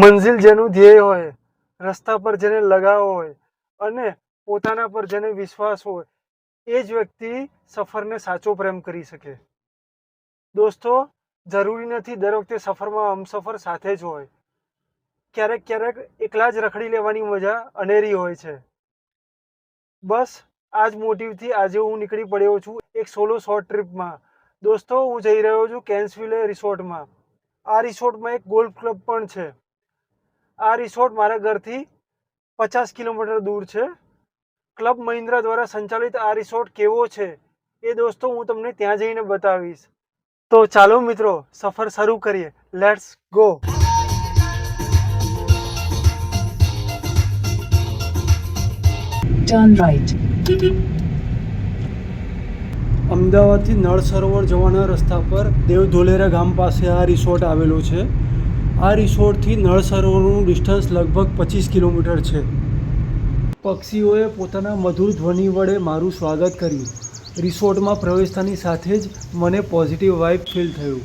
મંજિલ જેનું ધ્યેય હોય, રસ્તા પર જેને લગાવ હોય અને પોતાના પર જેને વિશ્વાસ હોય, એ જ વ્યક્તિ સફરને સાચો પ્રેમ કરી શકે. દોસ્તો, જરૂરી નથી દર વખતે સફરમાં હમસફર સાથે જ હોય. ક્યારેક ક્યારેક એકલા જ રખડી લેવાની મજા અનેરી હોય છે. બસ આ જ મોટિવથી આજે હું નીકળી પડ્યો છું એક સોલો શોર્ટ ટ્રીપમાં. દોસ્તો, હું જઈ રહ્યો છું કેન્સવિલે રિસોર્ટમાં. આ રિસોર્ટમાં એક ગોલ્ફ ક્લબ પણ છે. આ રિસોર્ટ મારા ઘરથી 50 કિલોમીટર દૂર છે. ક્લબ મહિન્દ્રા દ્વારા સંચાલિત આ રિસોર્ટ કેવો છે એ દોસ્તો હું તમને ત્યાં જઈને બતાવીશ. તો ચાલો મિત્રો, સફર શરૂ કરીએ. Let's go. Turn right. અમદાવાદથી નળ સરોવર જવાના રસ્તા પર દેવધોલેરા ગામ પાસે આ રિસોર્ટ આવેલો છે. આ રિસોર્ટથી નળ સરોવરનું ડિસ્ટન્સ લગભગ 25 કિલોમીટર છે. પક્ષીઓએ પોતાના મધુર ધ્વનિ વડે મારું સ્વાગત કર્યું. રિસોર્ટમાં પ્રવેશતાની સાથે જ મને પોઝિટિવ વાઇબ ફીલ થયું.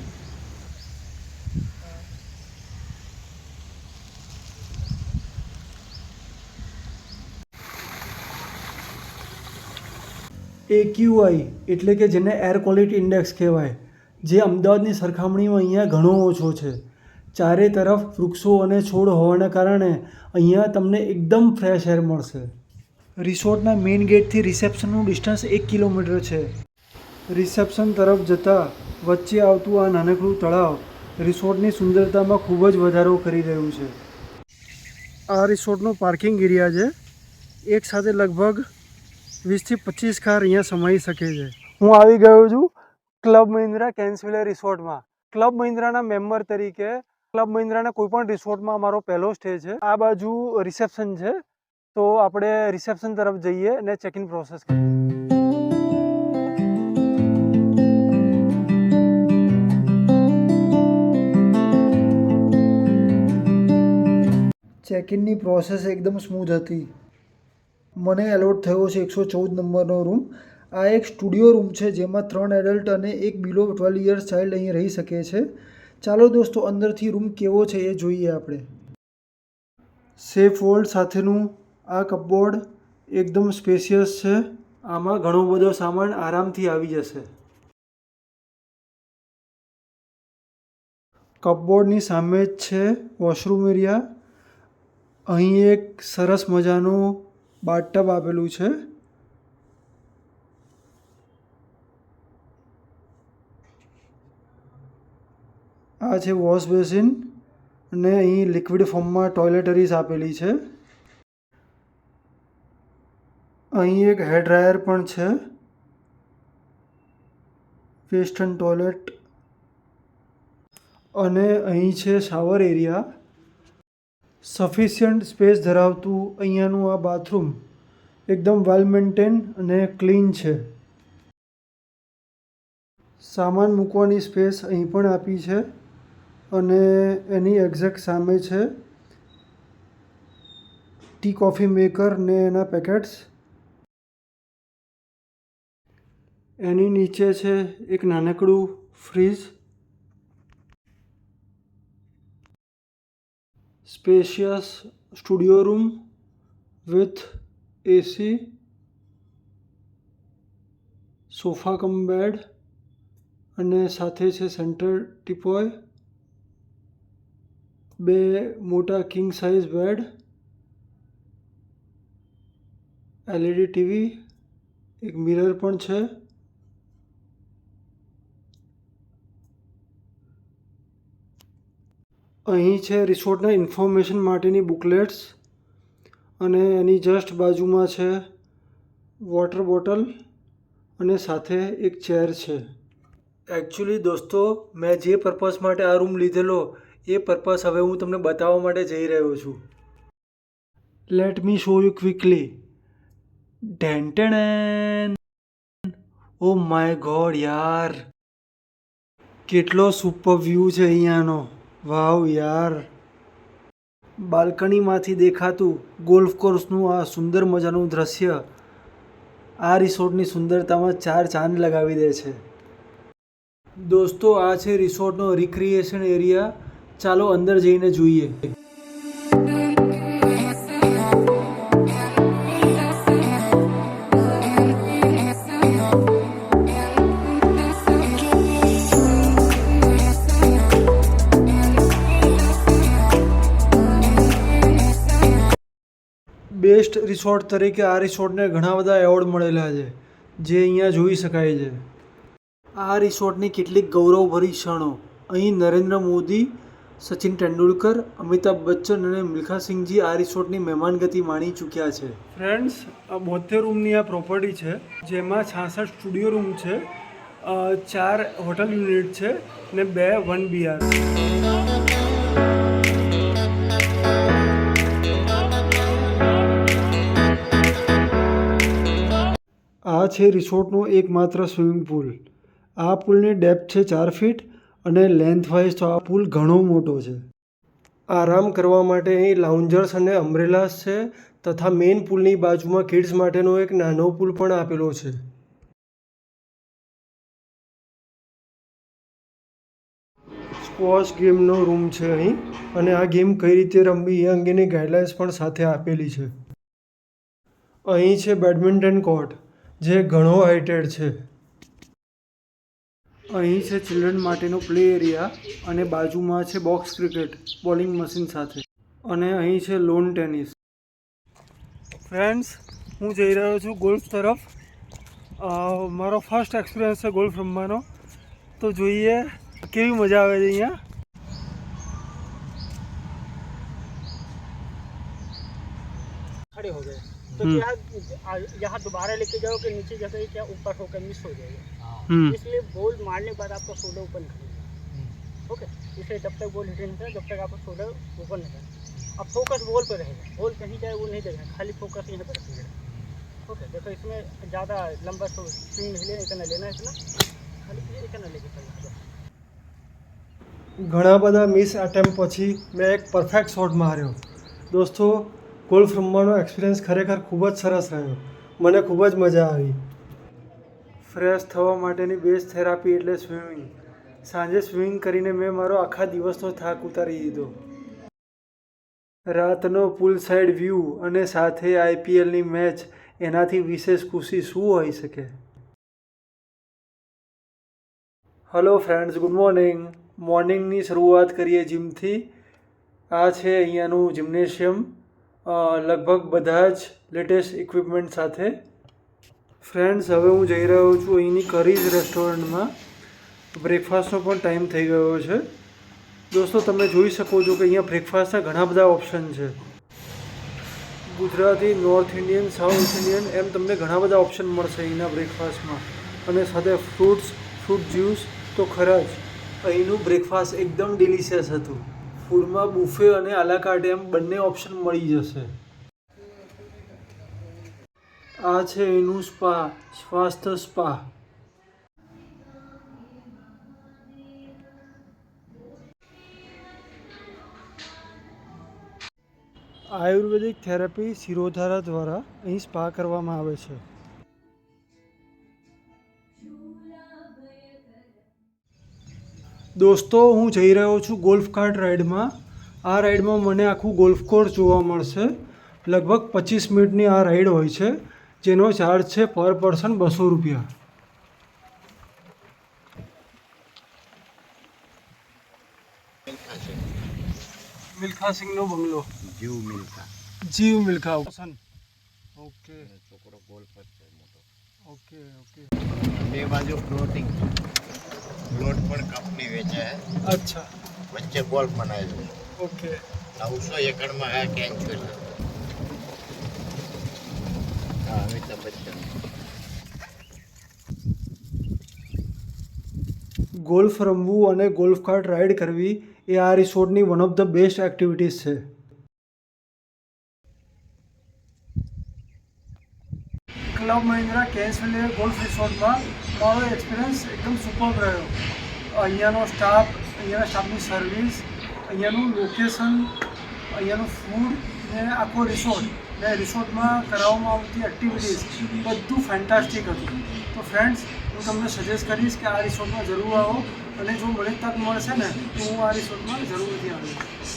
AQI એટલે કે જેને એર ક્વોલિટી ઇન્ડેક્સ કહેવાય, જે અમદાવાદની સરખામણીમાં અહીંયા ઘણો ઓછો છે. ચારે તરફ વૃક્ષો અને છોડ હોવાના કારણે અહીંયા તમને એકદમ ફ્રેશ એર મળશે. રિસોર્ટના મેઇન ગેટથી રિસેપ્શનનું ડિસ્ટન્સ 1 કિલોમીટર છે. રિસેપ્શન તરફ જતાં વચ્ચે આવતું આ નાનકડું તળાવ રિસોર્ટની સુંદરતામાં ખૂબ જ વધારો કરી રહ્યું છે. આ રિસોર્ટનો પાર્કિંગ એરિયા છે. એક સાથે લગભગ 20 થી 25 કાર અહીંયા સમાઈ શકે છે. હું આવી ગયો છું ક્લબ મહિન્દ્રા કેન્સવિલે રિસોર્ટમાં. ક્લબ મહિન્દ્રાના મેમ્બર તરીકે ક્લબ મહિન્દ્રાના કોઈ પણ રિસોર્ટમાં મારો પહેલો સ્ટે છે. આ બાજુ રિસેપ્શન છે, તો આપણે રિસેપ્શન તરફ જઈએ અને ચેક ઇન પ્રોસેસ કરીએ. ચેક ઇનની પ્રોસેસ એકદમ સ્મૂથ હતી. મને એલોટ થયો છે 114 નંબરનો રૂમ. આ એક સ્ટુડિયો રૂમ છે જેમાં 3 એડલ્ટ અને એક બિલો 12 યર્સ ચાઇલ્ડ અહીં રહી શકે છે. ચાલો દોસ્તો, અંદરથી રૂમ કેવો છે એ જોઈએ આપણે. સેફ વોલ્ટ સાથેનું આ કપબોર્ડ એકદમ સ્પેશિયસ છે. આમાં ઘણો બધો સામાન આરામથી આવી જશે. કપબોર્ડની સામે જ છે વોશરૂમ એરિયા. અહીં એક સરસ મજાનું બાથટબ આપેલું છે. આ છે વોશ બેસિન અને અહીં લિક્વિડ ફોર્મમાં ટોયલેટરીઝ આપેલી છે. અહીં એક હેર ડ્રાયર પણ છે. વેસ્ટર્ન ટોયલેટ અને અહીં છે શાવર એરિયા. સફિશિયન્ટ સ્પેસ ધરાવતું અહીંયાનું આ બાથરૂમ એકદમ વેલ મેન્ટેન અને ક્લીન છે. સામાન મૂકવાની સ્પેસ અહીં પણ આપી છે અને એની એક્ઝેક્ટ સામે છે ટી કોફી મેકર ને એના પેકેટ્સ. એની નીચે છે એક નાનકડું fridge. Spacious studio room with AC, sofa cum bed અને સાથે છે સેન્ટર ટીપોય, 2 મોટા king size bed, LED TV, એક મિરર પણ છે. અહીં છે રિસોર્ટના ઇન્ફોર્મેશન માટેની બુકલેટ્સ અને એની જસ્ટ બાજુમાં છે વોટર બોટલ અને સાથે એક ચેર છે. એકચ્યુઅલી દોસ્તો, મેં જે પર્પઝ માટે આ રૂમ લીધેલો એ પર્પઝ હવે હું તમને બતાવવા માટે જઈ રહ્યો છું. Let me show you quickly. ઢેન. ઓ માય ગોડ યાર, કેટલો સુપર વ્યૂ છે અહીંયાનો. વાવ યાર. બાલ્કનીમાંથી દેખાતું ગોલ્ફ કોર્સનું આ સુંદર મજાનું દ્રશ્ય આ રિસોર્ટની સુંદરતામાં 4 ચાંદ લગાવી દે છે. દોસ્તો, આ છે રિસોર્ટનો રિક્રિએશન એરિયા. ચાલો અંદર જઈને જોઈએ. રિસોર્ટ તરીકે આ રિસોર્ટને ઘણા બધા એવોર્ડ મળેલા છે, જે અહીંયા જોઈ શકાય છે. આ રિસોર્ટની કેટલીક ગૌરવભરી ક્ષણો. અહીં નરેન્દ્ર મોદી, સચિન તેંડુલકર, અમિતાભ બચ્ચન અને મિલ્ખા સિંઘજી આ રિસોર્ટની મહેમાનગતિ માણી ચૂક્યા છે. ફ્રેન્ડ્સ, આ 72 રૂમની આ પ્રોપર્ટી છે, જેમાં 66 સ્ટુડિયો રૂમ છે, 4 હોટલ યુનિટ છે ને 2 1 BR. આ છે રિસોર્ટનો એકમાત્ર સ્વિમિંગ પુલ. આ પુલની ડેપ્થ છે 4 ફીટ અને લેન્થ વાઇઝ તો આ પુલ ઘણો મોટો છે. આરામ કરવા માટે અહીં લાઉન્જર્સ અને અમ્બ્રેલાસ છે તથા મેઇન પુલની બાજુમાં કિડ્સ માટેનો એક નાનો પુલ પણ આપેલો છે. સ્ક્વોશ ગેમનો રૂમ છે અહીં, અને આ ગેમ કઈ રીતે રમવી એ અંગેની ગાઈડલાઇન્સ પણ સાથે આપેલી છે. અહીં છે બેડમિન્ટન કોર્ટ, જે ઘણો હાઇટેડ છે. અહીં છે ચિલ્ડ્રન માટેનો પ્લે એરિયા અને બાજુમાં છે બોક્સ ક્રિકેટ બોલિંગ મશીન સાથે, અને અહીં છે લોન ટેનિસ. ફ્રેન્ડ્સ, હું જઈ રહ્યો છું ગોલ્ફ તરફ. મારો ફર્સ્ટ એક્સપિરિયન્સ છે ગોલ્ફ રમવાનો, તો જોઈએ કેવી મજા આવે છે અહીંયા. खड़े हो गए तो यहाँ दोबारा लेके जाओ कि नीचे जगह क्या ऊपर होकर मिस हो जाएगा, इसलिए बॉल मारने के बाद आपका शोल्डर ओपन करेगा. ओके, इसलिए जब तक बॉल हिट नहीं था जब तक आपका शोल्डर ओपन नहीं था. अब फोकस बॉल पर रहेगा, बॉल कहीं जाए वो नहीं देगा, खाली फोकस यहाँ पर रखिएगा. ओके, देखो इसमें ज़्यादा लंबा स्विंग नहीं लेना, इतना लेना है, इतना खाली इतना लेके चलना. ઘણા બધા મિસ એટેમ્પ પછી મેં એક પરફેક્ટ શોટ માર્યો. દોસ્તો, ગોલ્ફ રમવાનો એક્સપિરિયન્સ ખરેખર ખૂબ જ સરસ રહ્યો. મને ખૂબ જ મજા આવી. ફ્રેશ થવા માટેની બેસ્ટ થેરાપી એટલે સ્વિમિંગ. સાંજે સ્વિમિંગ કરીને મેં મારો આખા દિવસનો થાક ઉતારી દીધો. રાતનો પુલ સાઇડ વ્યૂ અને સાથે IPLની મેચ, એનાથી વિશેષ ખુશી શું હોઈ શકે. Hello friends, good morning. મોર્નિંગની શરૂઆત કરીએ જીમથી. આ છે અહીંયાનું જિમ્નેશિયમ, લગભગ બધા જ લેટેસ્ટ ઇક્વિપમેન્ટ સાથે. ફ્રેન્ડ્સ, હવે હું જઈ રહ્યો છું અહીંની કરીઝ રેસ્ટોરન્ટમાં. બ્રેકફાસ્ટનો પણ ટાઈમ થઈ ગયો છે. દોસ્તો, તમે જોઈ શકો છો કે અહીંયા બ્રેકફાસ્ટના ઘણા બધા ઓપ્શન છે. Gujarati, North Indian, South Indian, એમ તમને ઘણા બધા ઓપ્શન મળશે અહીંના બ્રેકફાસ્ટમાં. અને સાથે ફ્રૂટ જ્યુસ તો ખરા જ. અહીંનું બ્રેકફાસ્ટ એકદમ ડિલિશિયસ હતું. ફૂડમાં બુફે અને આલાકાર્ટ એમ બંને ઓપ્શન મળી જશે. આ છે એનું સ્પા, સ્વાસ્થ્ય સ્પા. આયુર્વેદિક થેરાપી શિરોધારા દ્વારા અહીં સ્પા કરવામાં આવે છે. દોસ્તો, હું જઈ રહ્યો છું ગોલ્ફ કાર્ટ રાઇડમાં. આ રાઇડમાં મને આખું ગોલ્ફ કોર્સ જોવા મળશે. લગભગ 25 મિનિટની આ રાઇડ હોય છે, જેનો ચાર્જ છે પર પર્સન 200 રૂપિયા. મિલ્ખા સિંઘનો બંગલો. જીવ મિલ્ખા. ઓકે, છોકરો ગોલ્ફ છે મોટો. ઓકે. બે બાજુ ફ્લોટિંગ પ્લોટ પણ કંપની વેચે છે. અચ્છા. વચ્ચે ગોલ્ફ બનાવે છે. ઓકે. 900 એકડમાં આ કેન્ચ છે. હા, અમિતાભ બચ્ચન. ગોલ્ફ રમવું અને ગોલ્ફ કાર્ટ રાઇડ કરવી એ આ રિસોર્ટની one of the best activities છે. ક્લબ મહિન્દ્રા કેન્સવેલિયર ગોલ્ફ રિસોર્ટમાં મારો એક્સપિરિયન્સ એકદમ સુપર રહ્યો. અહીંયાનો અહીંયાના સ્ટાફની સર્વિસ, અહીંયાનું લોકેશન, અહીંયાનું ફૂડ ને આખો રિસોર્ટ ને રિસોર્ટમાં કરાવવામાં આવતી એક્ટિવિટીઝ બધું ફેન્ટાસ્ટિક હતું. તો ફ્રેન્ડ્સ, હું તમને સજેસ્ટ કરીશ કે આ રિસોર્ટમાં જરૂર આવો, અને જો મને તક મળશે ને તો હું આ રિસોર્ટમાં જરૂરથી આવીશ.